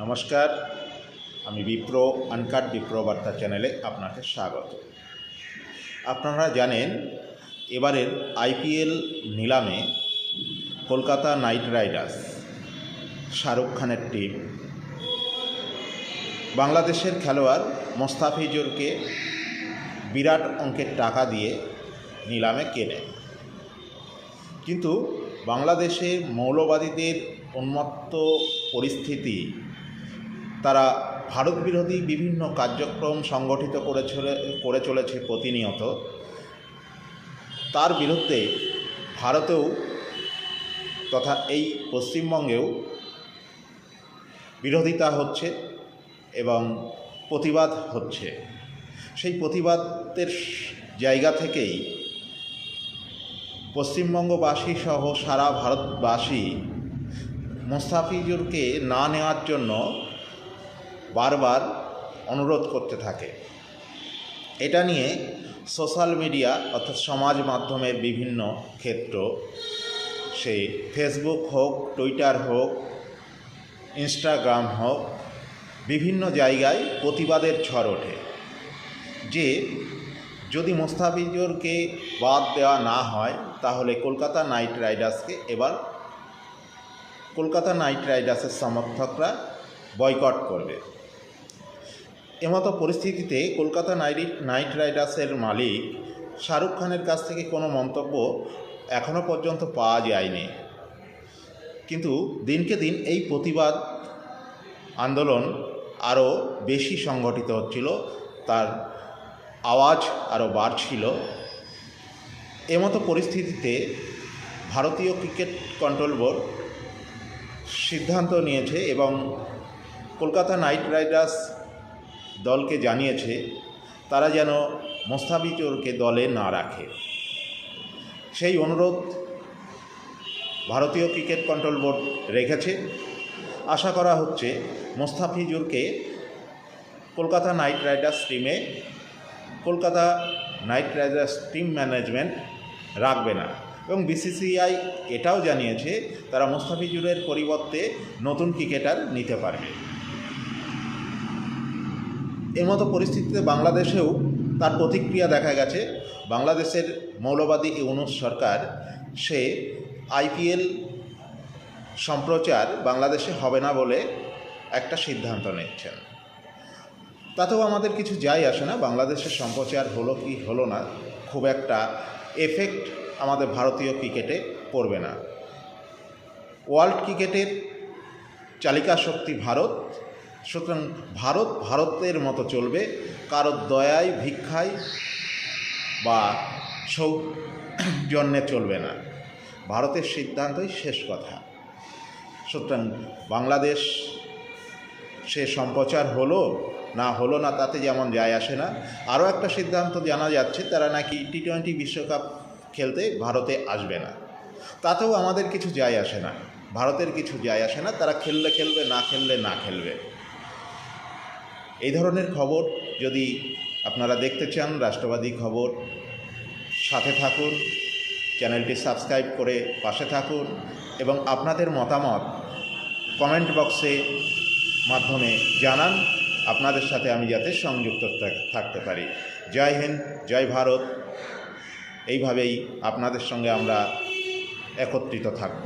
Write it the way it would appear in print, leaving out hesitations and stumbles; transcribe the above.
নমস্কার, আমি বিপ্র আনকাট বিপ্র বার্তা চ্যানেলে আপনাকে স্বাগত। আপনারা জানেন এবারের আইপিএল নিলামে কলকাতা নাইট রাইডার্স শাহরুখ খানের টিম বাংলাদেশের খেলোয়াড় মোস্তাফিজুরকে বিরাট অঙ্কের টাকা দিয়ে নিলামে কেনে। কিন্তু বাংলাদেশে মৌলবাদীদের উন্মত্ত পরিস্থিতি, তারা ভারত বিরোধী বিভিন্ন কার্যক্রম সংগঠিত করে চলেছে প্রতিনিয়ত। তার বিরুদ্ধে ভারতেও তথা এই পশ্চিমবঙ্গেও বিরোধিতা হচ্ছে এবং প্রতিবাদ হচ্ছে। সেই প্রতিবাদের জায়গা থেকেই পশ্চিমবঙ্গবাসী সহ সারা ভারতবাসী মোস্তাফিজুরকে না নেওয়ার জন্য বারবার অনুরোধ করতে থাকে। এটা নিয়ে সোশ্যাল মিডিয়া অর্থাৎ সমাজ মাধ্যমের বিভিন্ন ক্ষেত্র, সে ফেসবুক হোক, টুইটার হোক, ইনস্টাগ্রাম হোক, বিভিন্ন জায়গায় প্রতিবাদের ঝড় ওঠে যে যদি মোস্তাফিজুরকে বাদ দেওয়া না হয় তাহলে কলকাতা নাইট রাইডার্সকে এবার কলকাতা নাইট রাইডার্সের সমর্থকরা বয়কট করবে। এমতো পরিস্থিতিতে কলকাতা নাইট রাইডার্সের মালিক শাহরুখ খানের কাছ থেকে কোনো মন্তব্য এখনও পর্যন্ত পাওয়া যায়নি। কিন্তু দিনকে দিন এই প্রতিবাদ আন্দোলন আরও বেশি সংগঠিত হচ্ছিল, তার আওয়াজ আরও বাড়ছিল। এমতো পরিস্থিতিতে ভারতীয় ক্রিকেট কন্ট্রোল বোর্ড সিদ্ধান্ত নিয়েছে এবং কলকাতা নাইট রাইডার্স দলকে জানিয়েছে তারা যেন মোস্তাফিজুরকে দলে না রাখে। সেই অনুরোধ ভারতীয় ক্রিকেট কন্ট্রোল বোর্ড রেখেছে। আশা করা হচ্ছে মোস্তাফিজুরকে কলকাতা নাইট রাইডার্স টিমে Kolkata night Riders team management রাখবে না এবং বিসিসিআই এটাও জানিয়েছে তারা মোস্তাফিজুরের পরিবর্তে নতুন ক্রিকেটার নিতে পারবে। এমতো পরিস্থিতিতে বাংলাদেশেও তার প্রতিক্রিয়া দেখা গেছে। বাংলাদেশের মৌলবাদী ইউনূস সরকার সে আইপিএল সম্প্রচার বাংলাদেশে হবে না বলে একটা সিদ্ধান্ত নিচ্ছেন। তাতেও আমাদের কিছু যায় আসে না, বাংলাদেশের সম্প্রচার হলো কি হলো না, খুব একটা এফেক্ট আমাদের ভারতীয় ক্রিকেটে পড়বে না। ওয়ার্ল্ড ক্রিকেটের চালিকা শক্তি ভারত, সুতরাং ভারত ভারতের মতো চলবে, কারোর দয়ায় ভিক্ষায় বা সৌজন্যে চলবে না। ভারতের সিদ্ধান্তই শেষ কথা। সুতরাং বাংলাদেশ সে সম্প্রচার হলো না তাতে যেমন যায় আসে না। আরও একটা সিদ্ধান্ত জানা যাচ্ছে তারা নাকি টি-20 বিশ্বকাপ খেলতে ভারতে আসবে না। তাতেও আমাদের কিছু যায় আসে না, ভারতের কিছু যায় আসে না। তারা খেললে খেলবে, না খেললে না খেলবে। এই ধরনের খবর যদি আপনারা দেখতে চান, রাষ্ট্রবাদী খবর, সাথে থাকুন, চ্যানেলটি সাবস্ক্রাইব করে পাশে থাকুন এবং আপনাদের মতামত কমেন্ট বক্সে মাধ্যমে জানান, আপনাদের সাথে আমি যাতে সংযুক্ত থাকতে পারি। জয় হিন্দ, জয় ভারত। এইভাবেই আপনাদের সঙ্গে আমরা একত্রিত থাকব।